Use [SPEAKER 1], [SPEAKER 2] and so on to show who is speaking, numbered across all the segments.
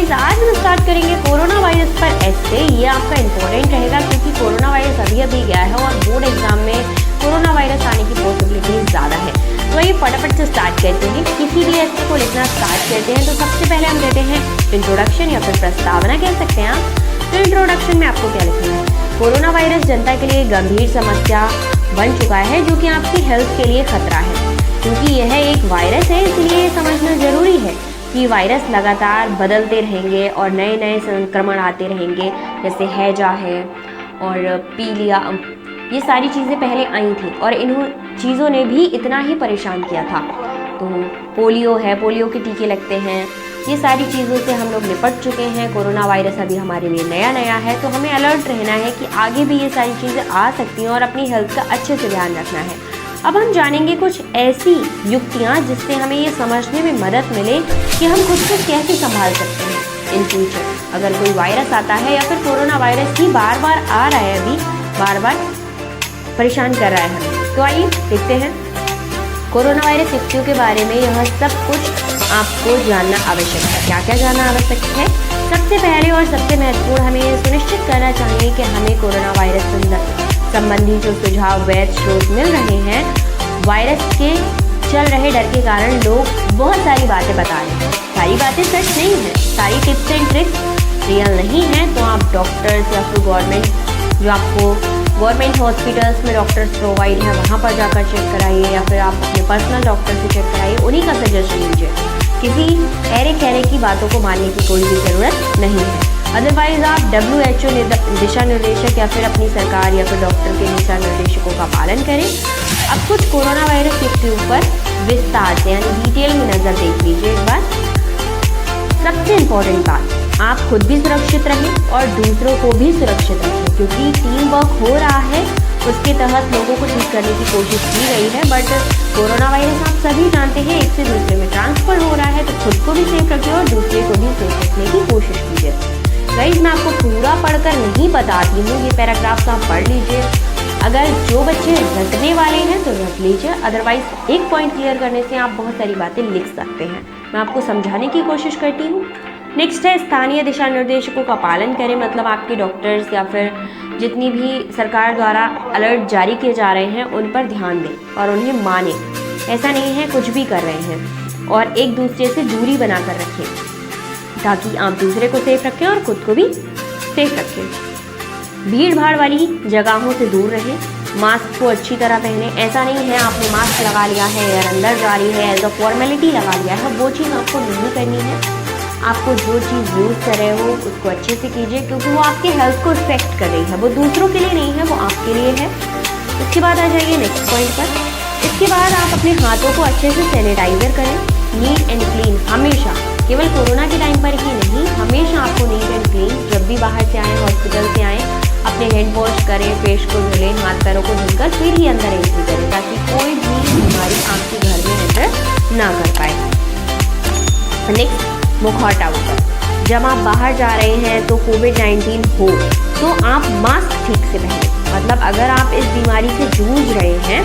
[SPEAKER 1] Guys, आज हम start करेंगे कोरोना वायरस पर ऐसे। ये आपका इंपॉर्टेंट रहेगा क्योंकि कोरोना वायरस अभी गया है और बोर्ड एग्जाम में कोरोना वायरस आने की पॉसिबिलिटी ज़्यादा है। तो ये फटाफट से स्टार्ट करते हैं। किसी भी ऐसे को लिखना स्टार्ट करते हैं तो सबसे पहले हम देते हैं इंट्रोडक्शन या फिर प्रस्तावना कह सकते हैं आप। तो इंट्रोडक्शन में आपको क्या लिखना है? कोरोना वायरस जनता के लिए गंभीर समस्या बन चुका है जो कि आपकी हेल्थ के लिए खतरा है। क्योंकि यह एक वायरस है, इसलिए ये समझना जरूरी है कि वायरस लगातार बदलते रहेंगे और नए नए संक्रमण आते रहेंगे, जैसे हैजा है और पीलिया। ये सारी चीज़ें पहले आई थी और इन चीज़ों ने भी इतना ही परेशान किया था। तो पोलियो है, पोलियो के टीके लगते हैं। ये सारी चीज़ों से हम लोग निपट चुके हैं। कोरोना वायरस अभी हमारे लिए नया है, तो हमें अलर्ट रहना है कि आगे भी ये सारी चीज़ें आ सकती हैं और अपनी हेल्थ का अच्छे से ध्यान रखना है। अब हम जानेंगे कुछ ऐसी युक्तियाँ जिससे हमें ये समझने में मदद मिले कि हम खुद को कैसे संभाल सकते हैं इन फ्यूचर। अगर कोई वायरस आता है या फिर कोरोना वायरस ही बार बार आ रहा है, अभी बार बार परेशान कर रहा है हमें, तो आइए देखते हैं कोरोना वायरस युक्तियों के बारे में। यह सब कुछ आपको जानना आवश्यक है। क्या क्या जानना आवश्यक है? सबसे पहले और सबसे महत्वपूर्ण, हमें ये सुनिश्चित करना चाहिए कि हमें कोरोना वायरस संबंधी जो सुझाव वैध स्रोत मिल रहे हैं। वायरस के चल रहे डर के कारण लोग बहुत सारी बातें बता रहे हैं। सारी बातें सच नहीं है, सारी टिप्स एंड ट्रिक्स रियल नहीं है। तो आप डॉक्टर्स या फिर गवर्नमेंट हॉस्पिटल्स में डॉक्टर्स प्रोवाइड है, वहाँ पर जाकर चेक कराइए या फिर आप अपने पर्सनल डॉक्टर से चेक कराइए, उन्हीं का सजेशन लीजिए। किसी अरे खैरे की बातों को मानने की कोई भी ज़रूरत नहीं है। अदरवाइज आप WHO दिशा निर्देशक या फिर अपनी सरकार या फिर डॉक्टर के दिशा निर्देशकों का पालन करें। अब कुछ कोरोना वायरस युक्तियों पर विस्तार से यानी डिटेल में नज़र देख लीजिए एक बार। सबसे इम्पोर्टेंट बात, आप खुद भी सुरक्षित रहें और दूसरों को भी सुरक्षित रखें, क्योंकि टीम वर्क हो रहा है, उसके तहत लोगों को ठीक करने की कोशिश की गई है। बट कोरोना वायरस आप सभी जानते हैं एक से दूसरे में ट्रांसफर हो रहा है, तो खुद को भी सेफ रखिए और दूसरे को भी सेफ रखने की कोशिश कीजिए। गाइस, मैं आपको पूरा पढ़कर नहीं बताती हूँ, ये पैराग्राफ्स आप पढ़ लीजिए। अगर जो बच्चे रटने वाले हैं तो रट लीजिए, अदरवाइज एक पॉइंट क्लियर करने से आप बहुत सारी बातें लिख सकते हैं। मैं आपको समझाने की कोशिश करती हूँ। नेक्स्ट है स्थानीय दिशा निर्देशकों का पालन करें, मतलब आपके डॉक्टर्स या फिर जितनी भी सरकार द्वारा अलर्ट जारी किए जा रहे हैं उन पर ध्यान दें और उन्हें मानें। ऐसा नहीं है कुछ भी कर रहे हैं, और एक दूसरे से दूरी बनाकर रखें ताकि आप दूसरे को सेफ रखें और खुद को भी सेफ रखें। भीड़ भाड़ वाली जगहों से दूर रहें। मास्क को अच्छी तरह पहने। ऐसा नहीं है आपने मास्क लगा लिया है, एयर अंदर जा रही है, एज अ फॉर्मेलिटी लगा लिया है, वो चीज़ आपको नहीं करनी है। आपको जो चीज़ यूज़ कर रहे हो उसको अच्छे से कीजिए, क्योंकि वो आपके हेल्थ को इफेक्ट कर रही है, वो दूसरों के लिए नहीं है, वो आपके लिए है। इसके बाद आ जाइए नेक्स्ट पॉइंट पर। इसके बाद आप अपने हाथों को अच्छे से सैनिटाइजर करें, नीट एंड क्लीन हमेशा। केवल कोरोना के टाइम पर ही नहीं, हमेशा आपको नीट एंड क्लीन, जब भी बाहर से आएँ, हॉस्पिटल से आएँ, अपने हैंड वॉश करें, फेस को धुलें, हाथ पैरों को धुलकर फिर ही अंदर एंट्री करें, ताकि कोई भी बीमारी आपके घर में एंटर ना कर पाए। नेक्स्ट, मुखौटा ऊपर। जब आप बाहर जा रहे हैं तो कोविड-19 हो तो आप मास्क ठीक से पहने। मतलब अगर आप इस बीमारी से जूझ रहे हैं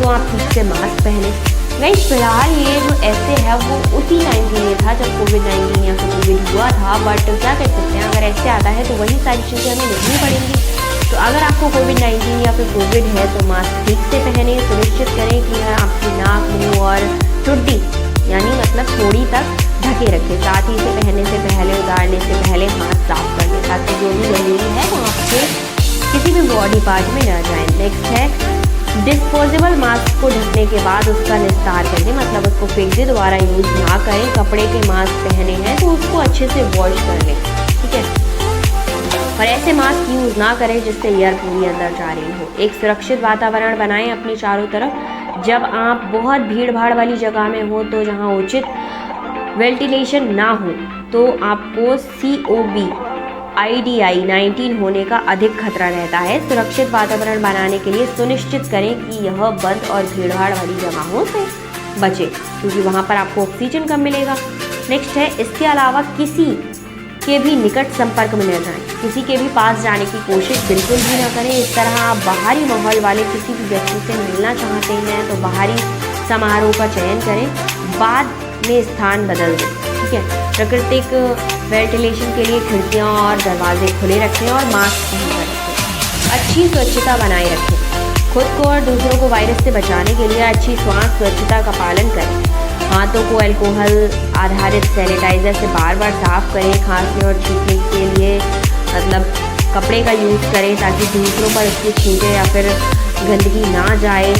[SPEAKER 1] तो आप ठीक से मास्क पहने। नहीं, फिलहाल ये जो ऐसे है वो उसी टाइम के लिए था जब कोविड-19 या फिर कोविड हुआ था, बट क्या कर सकते हैं, अगर ऐसे आता है तो वही सारी चीज़ें हमें देखनी पड़ेंगी। तो अगर आपको कोविड-19 या फिर कोविड है तो मास्क ठीक से पहने। सुनिश्चित करें कि आपकी नाक, मुँह और ठुड्डी यानी मतलब थोड़ी तक ढके रखें। साथ ही इसे पहनने से पहले, उतारने से पहले हाथ साफ कर लें, ताकि जो भी गंदगी है वो आपके किसी भी बॉडी पार्ट में ना जाए। नेक्स्ट है, डिस्पोजेबल मास्क को ढकने के बाद उसका निस्तार कर दें, मतलब उसको फेंक दें, दोबारा यूज़ ना करें। कपड़े के मास्क पहने हैं तो उसको अच्छे से वॉश कर लें, ठीक है। और ऐसे मास्क यूज़ ना करें जिससे एयर पूरी अंदर जा रही हो। एक सुरक्षित वातावरण बनाएं अपने चारों तरफ। जब आप बहुत भीड़ भाड़ वाली जगह में हो तो जहाँ उचित वेंटिलेशन ना हो तो आपको COVID-19 होने का अधिक खतरा रहता है। सुरक्षित वातावरण बनाने के लिए सुनिश्चित करें कि यह बंद और भीड़भाड़ वाली जगहों से बचे, क्योंकि वहाँ पर आपको ऑक्सीजन कम मिलेगा। नेक्स्ट है, इसके अलावा किसी के भी निकट संपर्क में न जाएं, किसी के भी पास जाने की कोशिश बिल्कुल भी ना करें। इस तरह आप बाहरी माहौल वाले किसी भी व्यक्ति से मिलना चाहते हैं तो बाहरी समारोह का चयन करें, बाद में स्थान बदल दें। ठीक है। प्राकृतिक वेंटिलेशन के लिए खिड़कियाँ और दरवाजे खुले रखें और मास्क पहनकर रखें। अच्छी स्वच्छता बनाए रखें। खुद को और दूसरों को वायरस से बचाने के लिए अच्छी श्वास स्वच्छता का पालन करें। हाथों को अल्कोहल आधारित सैनिटाइज़र से बार बार साफ करें। खांसने और छींकने के लिए मतलब कपड़े का यूज़ करें ताकि दूसरों पर उसके छींटे या फिर गंदगी ना जाए।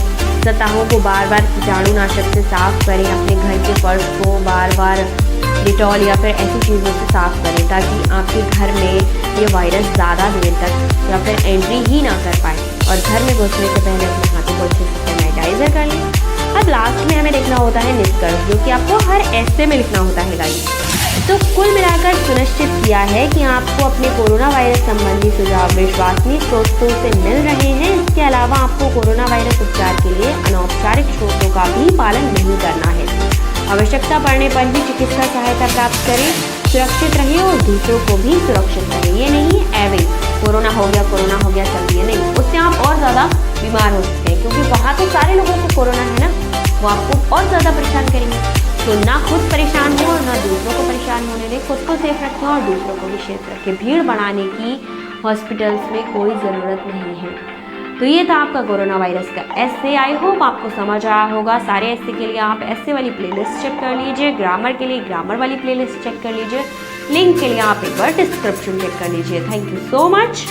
[SPEAKER 1] सतहों को बार बार कीटाणुनाशक से साफ करें। अपने घर के फर्श को बार बार डिटॉल या फिर ऐसी चीज़ों से साफ करें ताकि आपके घर में ये वायरस ज़्यादा देर तक या फिर एंट्री ही ना कर पाए। और घर में घुसने से पहले अपने हाथों को अच्छे से सैनिटाइज़र कर लें। अब लास्ट में हमें देखना होता है निष्कर्ष, जो कि आपको हर ऐसे में लिखना होता है गाइस। तो कुल मिलाकर सुनिश्चित किया है कि आपको अपने कोरोना वायरस संबंधी सुझाव विश्वसनीय स्रोतों से मिल रहे हैं। इसके अलावा आपको कोरोना वायरस उपचार के लिए अनौपचारिक स्रोतों का भी पालन नहीं करना है। आवश्यकता पड़ने पर भी चिकित्सा सहायता प्राप्त करें। सुरक्षित रहें और दूसरों को भी सुरक्षित करें। ये नहीं एवे कोरोना हो गया चल दिए, नहीं, उससे आप और ज़्यादा बीमार हो सकते हैं, क्योंकि वहाँ तो सारे लोगों को कोरोना है ना, वो आपको और ज़्यादा परेशान करेंगे। तो ना खुद परेशान हो और ना दूसरों को परेशान होने दें। खुद को सेफ रखें और दूसरों को भी सेफ रखें। भीड़ बढ़ाने की हॉस्पिटल्स में कोई ज़रूरत नहीं है। तो ये था आपका कोरोना वायरस का एस्से। आई होप आपको समझ आया होगा। सारे एस्से के लिए आप एस्से वाली प्लेलिस्ट चेक कर लीजिए, ग्रामर के लिए ग्रामर वाली प्लेलिस्ट चेक कर लीजिए, लिंक के लिए आप एक बार डिस्क्रिप्शन चेक कर लीजिए। Thank you so much.